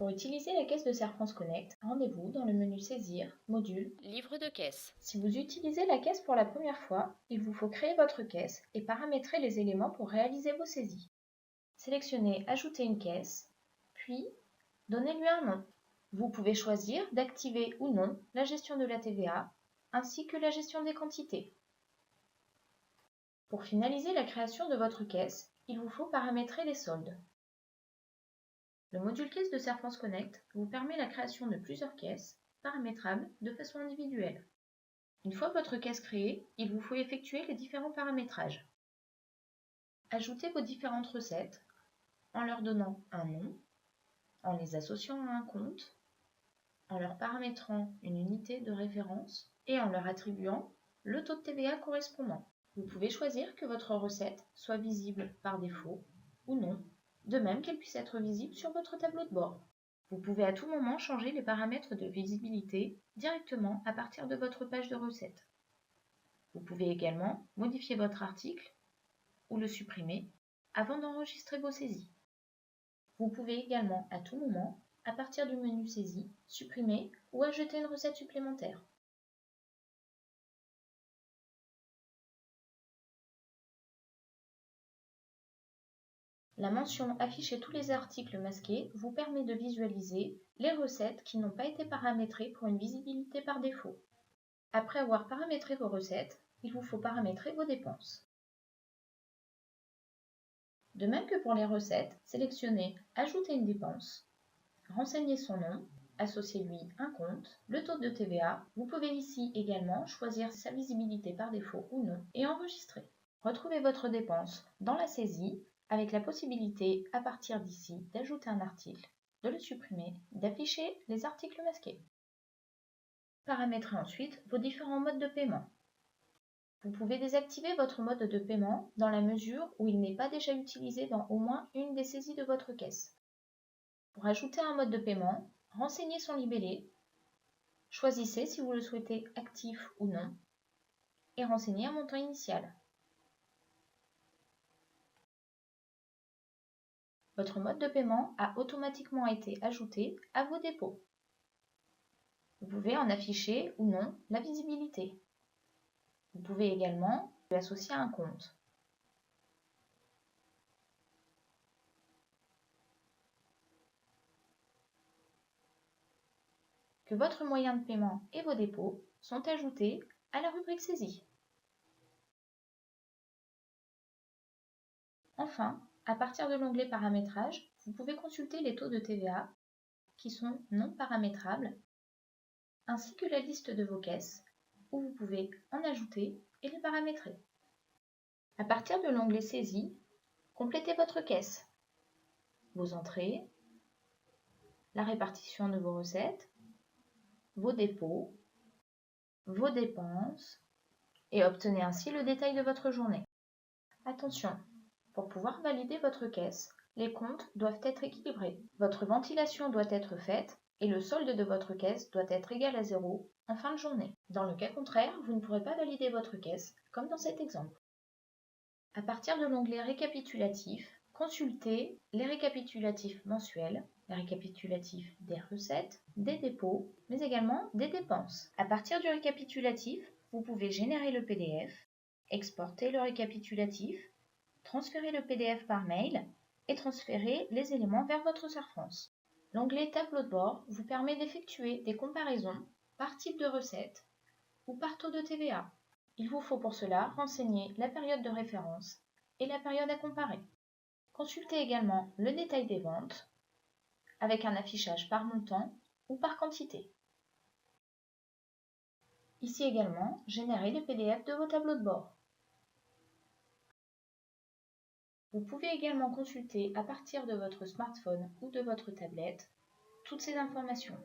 Pour utiliser la caisse de Serre France Connect, rendez-vous dans le menu Saisir, Module, Livre de caisse. Si vous utilisez la caisse pour la première fois, il vous faut créer votre caisse et paramétrer les éléments pour réaliser vos saisies. Sélectionnez Ajouter une caisse, puis donnez-lui un nom. Vous pouvez choisir d'activer ou non la gestion de la TVA, ainsi que la gestion des quantités. Pour finaliser la création de votre caisse, il vous faut paramétrer les soldes. Le module caisse de Serre France Connect vous permet la création de plusieurs caisses, paramétrables de façon individuelle. Une fois votre caisse créée, il vous faut effectuer les différents paramétrages. Ajoutez vos différentes recettes en leur donnant un nom, en les associant à un compte, en leur paramétrant une unité de référence et en leur attribuant le taux de TVA correspondant. Vous pouvez choisir que votre recette soit visible par défaut ou non, de même qu'elle puisse être visible sur votre tableau de bord. Vous pouvez à tout moment changer les paramètres de visibilité directement à partir de votre page de recette. Vous pouvez également modifier votre article ou le supprimer avant d'enregistrer vos saisies. Vous pouvez également à tout moment, à partir du menu Saisie, supprimer ou ajouter une recette supplémentaire. La mention Afficher tous les articles masqués vous permet de visualiser les recettes qui n'ont pas été paramétrées pour une visibilité par défaut. Après avoir paramétré vos recettes, il vous faut paramétrer vos dépenses. De même que pour les recettes, sélectionnez Ajouter une dépense, renseignez son nom, associez-lui un compte, le taux de TVA. Vous pouvez ici également choisir sa visibilité par défaut ou non et enregistrer. Retrouvez votre dépense dans la saisie avec la possibilité à partir d'ici d'ajouter un article, de le supprimer, d'afficher les articles masqués. Paramétrez ensuite vos différents modes de paiement. Vous pouvez désactiver votre mode de paiement dans la mesure où il n'est pas déjà utilisé dans au moins une des saisies de votre caisse. Pour ajouter un mode de paiement, renseignez son libellé, choisissez si vous le souhaitez actif ou non et renseignez un montant initial. Votre mode de paiement a automatiquement été ajouté à vos dépôts. Vous pouvez en afficher ou non la visibilité. Vous pouvez également l'associer à un compte. Que votre moyen de paiement et vos dépôts sont ajoutés à la rubrique saisie. Enfin, à partir de l'onglet Paramétrage, vous pouvez consulter les taux de TVA qui sont non paramétrables, ainsi que la liste de vos caisses, où vous pouvez en ajouter et les paramétrer. À partir de l'onglet Saisie, complétez votre caisse, vos entrées, la répartition de vos recettes, vos dépôts, vos dépenses, et obtenez ainsi le détail de votre journée. Attention, pour pouvoir valider votre caisse, les comptes doivent être équilibrés. Votre ventilation doit être faite et le solde de votre caisse doit être égal à 0 en fin de journée. Dans le cas contraire, vous ne pourrez pas valider votre caisse, comme dans cet exemple. À partir de l'onglet Récapitulatif, consultez les récapitulatifs mensuels, les récapitulatifs des recettes, des dépôts, mais également des dépenses. À partir du récapitulatif, vous pouvez générer le PDF, exporter le récapitulatif, transférer le PDF par mail et transférer les éléments vers votre Serre France. L'onglet Tableau de bord vous permet d'effectuer des comparaisons par type de recette ou par taux de TVA. Il vous faut pour cela renseigner la période de référence et la période à comparer. Consultez également le détail des ventes avec un affichage par montant ou par quantité. Ici également, générez les PDF de vos tableaux de bord. Vous pouvez également consulter à partir de votre smartphone ou de votre tablette toutes ces informations.